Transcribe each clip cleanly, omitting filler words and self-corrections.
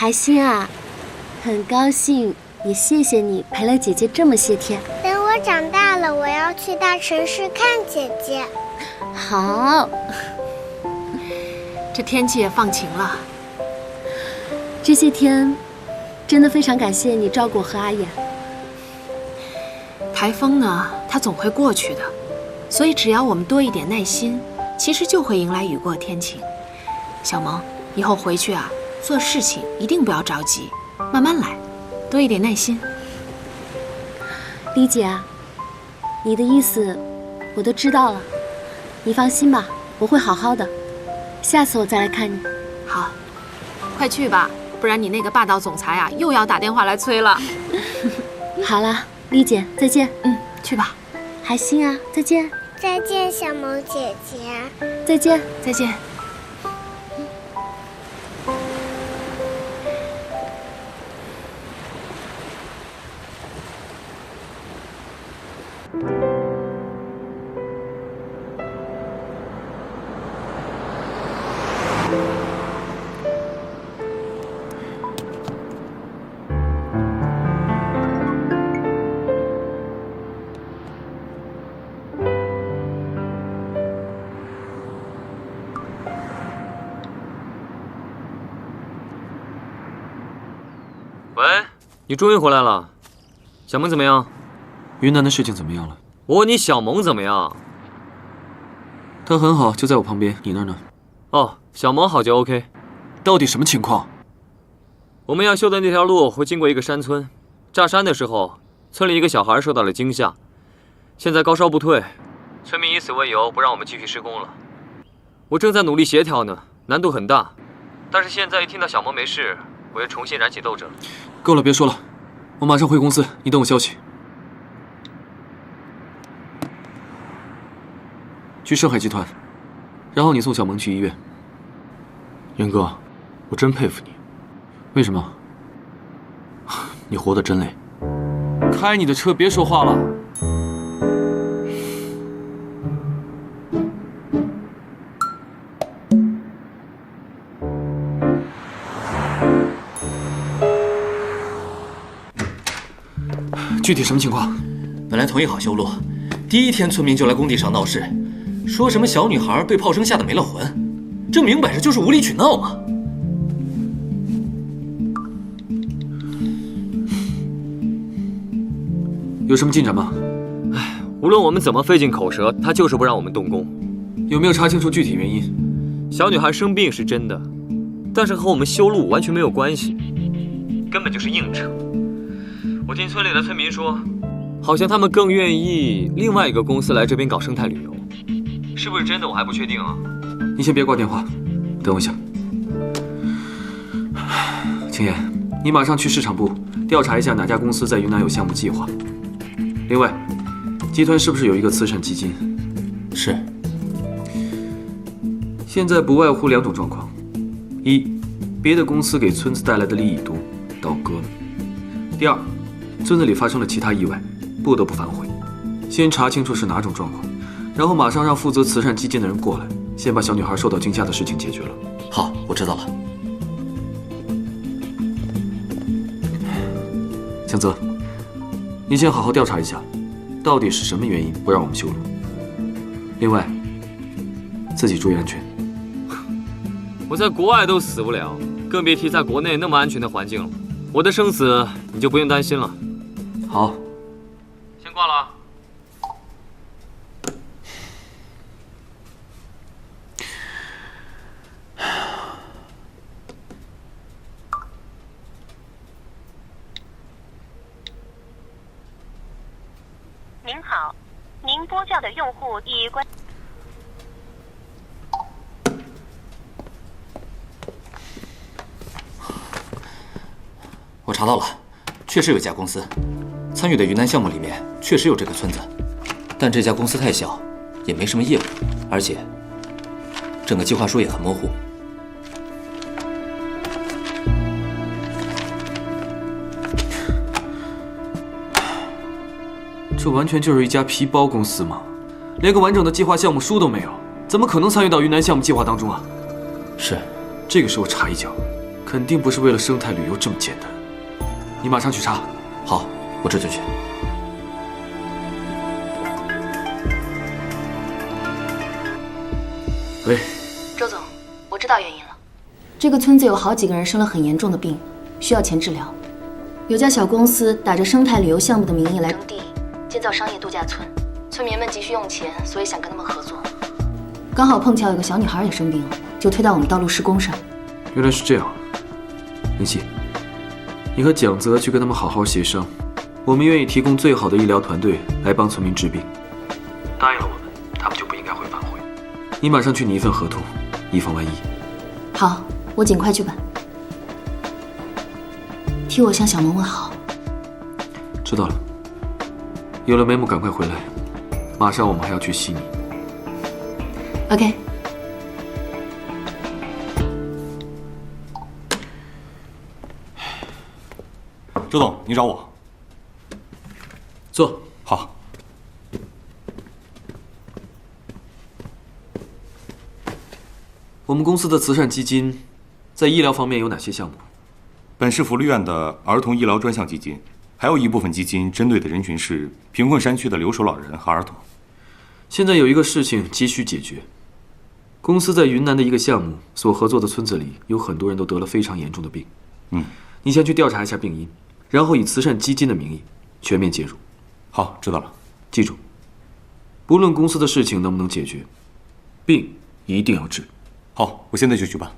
海星啊，很高兴，也谢谢你陪了姐姐这么些天。等我长大了，我要去大城市看姐姐。好。这天气也放晴了，这些天真的非常感谢你照顾我和阿言。台风呢，它总会过去的，所以只要我们多一点耐心，其实就会迎来雨过天晴。小萌，以后回去啊，做事情一定不要着急，慢慢来，多一点耐心。丽姐啊，你的意思我都知道了，你放心吧，我会好好的。下次我再来看你。好，快去吧，不然你那个霸道总裁啊又要打电话来催了。好了，丽姐再见。去吧。海星啊，再见。再见，小萌姐姐。再见。再见。喂，你终于回来了。小萌怎么样？云南的事情怎么样了？我问你小萌怎么样？她很好，就在我旁边。你那儿呢？哦，小萌好就 OK。到底什么情况？我们要修的那条路会经过一个山村，炸山的时候，村里一个小孩受到了惊吓，现在高烧不退，村民以此为由不让我们继续施工了。我正在努力协调呢，难度很大，但是现在一听到小萌没事，我又重新燃起斗志了。够了，别说了，我马上回公司，你等我消息。去盛海集团，然后你送小萌去医院。元哥，我真佩服你。为什么？你活得真累。开你的车，别说话了。具体什么情况？本来同意好修路，第一天村民就来工地上闹事，说什么小女孩被炮声吓得没了魂，这明摆着就是无理取闹嘛。有什么进展吗？无论我们怎么费尽口舌，他就是不让我们动工。有没有查清楚具体原因？小女孩生病是真的，但是和我们修路完全没有关系，根本就是硬扯。我听村里的村民说，好像他们更愿意另外一个公司来这边搞生态旅游，是不是真的我还不确定啊。你先别挂电话，等我一下。青岩，你马上去市场部调查一下哪家公司在云南有项目计划。另外，集团是不是有一个慈善基金？是。现在不外乎两种状况：一，别的公司给村子带来的利益多，倒戈了；第二，村子里发生了其他意外，不得不反悔。先查清楚是哪种状况，然后马上让负责慈善基金的人过来，先把小女孩受到惊吓的事情解决了。好，我知道了。江泽，你先好好调查一下，到底是什么原因不让我们修路。另外，自己注意安全。我在国外都死不了，更别提在国内那么安全的环境了。我的生死你就不用担心了。好，先挂了啊。您好，您拨叫的用户已关。我查到了，确实有一家公司参与的云南项目里面确实有这个村子，但这家公司太小，也没什么业务，而且整个计划书也很模糊。这完全就是一家皮包公司嘛，连个完整的计划项目书都没有，怎么可能参与到云南项目计划当中啊？是，这个时候插一脚，肯定不是为了生态旅游这么简单。你马上去查。好，我这就去。喂，周总，我知道原因了。这个村子有好几个人生了很严重的病，需要钱治疗。有家小公司打着生态旅游项目的名义来征地，建造商业度假村，村民们急需用钱，所以想跟他们合作。刚好碰巧有个小女孩也生病了，就推到我们道路施工上。原来是这样。林夕，你和蒋泽去跟他们好好协商，我们愿意提供最好的医疗团队来帮村民治病。答应了我们，他们就不应该会反悔。你马上去拟一份合同，以防万一。好，我尽快去办。替我向小萌问好。知道了。有了 memo 赶快回来，马上我们还要去悉尼。OK。周总，您找我。坐。好。我们公司的慈善基金在医疗方面有哪些项目？本市福利院的儿童医疗专项基金，还有一部分基金针对的人群是贫困山区的留守老人和儿童。现在有一个事情急需解决。公司在云南的一个项目所合作的村子里，有很多人都得了非常严重的病。你先去调查一下病因，然后以慈善基金的名义全面介入。好，知道了。记住，不论公司的事情能不能解决，病一定要治。好，我现在就去办。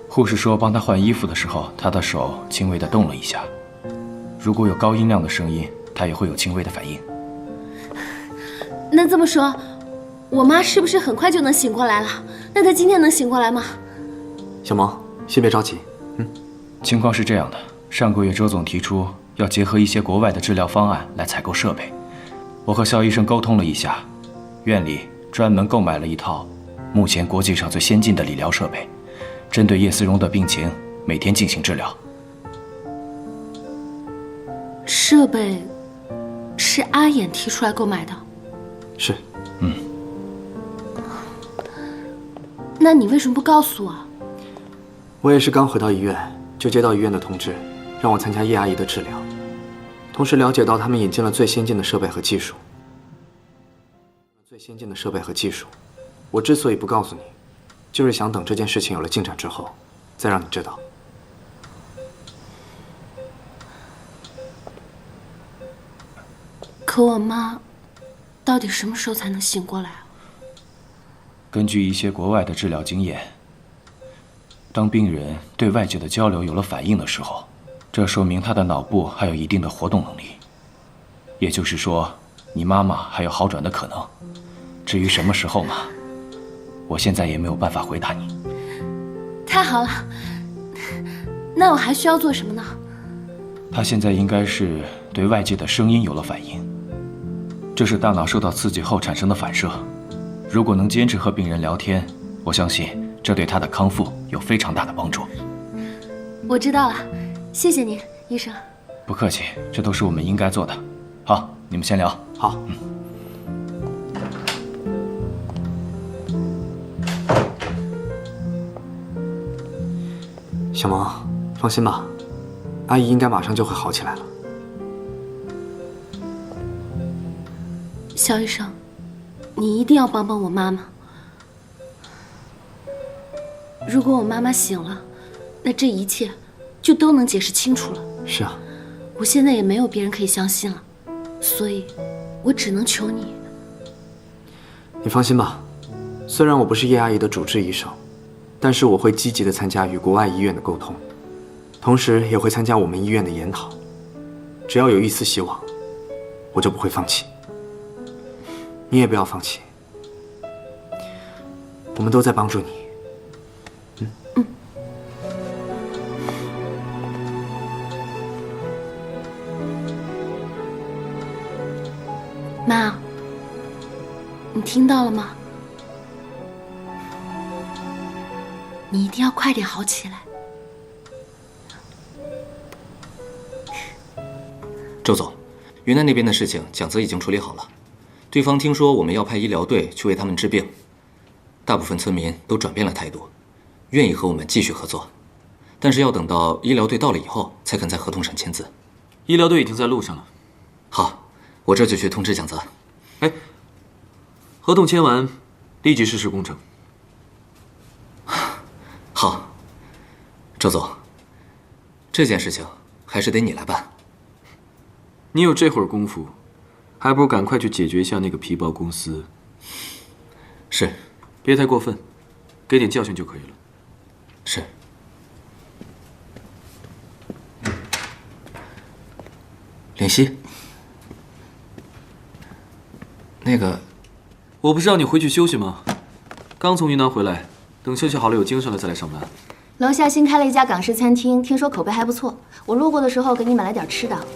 护士说，帮他换衣服的时候，他的手轻微地动了一下。如果有高音量的声音，他也会有轻微的反应。那这么说，我妈是不是很快就能醒过来了？那她今天能醒过来吗？小萌，先别着急。情况是这样的，上个月周总提出要结合一些国外的治疗方案来采购设备，我和肖医生沟通了一下，院里专门购买了一套目前国际上最先进的理疗设备。针对叶思荣的病情，每天进行治疗。设备是阿衍提出来购买的。是。那你为什么不告诉我？我也是刚回到医院，就接到医院的通知，让我参加叶阿姨的治疗，同时了解到他们引进了最先进的设备和技术。我之所以不告诉你，就是想等这件事情有了进展之后，再让你知道。可我妈，到底什么时候才能醒过来啊？根据一些国外的治疗经验，当病人对外界的交流有了反应的时候，这说明他的脑部还有一定的活动能力。也就是说，你妈妈还有好转的可能。至于什么时候嘛，我现在也没有办法回答你。太好了，那我还需要做什么呢？他现在应该是对外界的声音有了反应，这是大脑受到刺激后产生的反射。如果能坚持和病人聊天，我相信这对他的康复有非常大的帮助。我知道了，谢谢您，医生。不客气，这都是我们应该做的。好，你们先聊。好。小萌，放心吧，阿姨应该马上就会好起来了。肖医生，你一定要帮帮我妈妈。如果我妈妈醒了，那这一切就都能解释清楚了。是啊，我现在也没有别人可以相信了，所以，我只能求你。你放心吧，虽然我不是叶阿姨的主治医生，但是我会积极地参加与国外医院的沟通，同时也会参加我们医院的研讨。只要有一丝希望，我就不会放弃。你也不要放弃，我们都在帮助你。妈，你听到了吗？你一定要快点好起来。周总，云南那边的事情，蒋泽已经处理好了。对方听说我们要派医疗队去为他们治病，大部分村民都转变了态度，愿意和我们继续合作。但是要等到医疗队到了以后，才肯在合同上签字。医疗队已经在路上了。好，我这就去通知蒋泽。哎，合同签完，立即实施工程。好，周总，这件事情还是得你来办。你有这会儿功夫，还不如赶快去解决一下那个皮包公司。是，别太过分，给点教训就可以了。是。灵犀，那个，我不是让你回去休息吗？刚从云南回来，等休息好了有精神了再来上班。楼下新开了一家港式餐厅，听说口碑还不错。我路过的时候给你买了点吃的。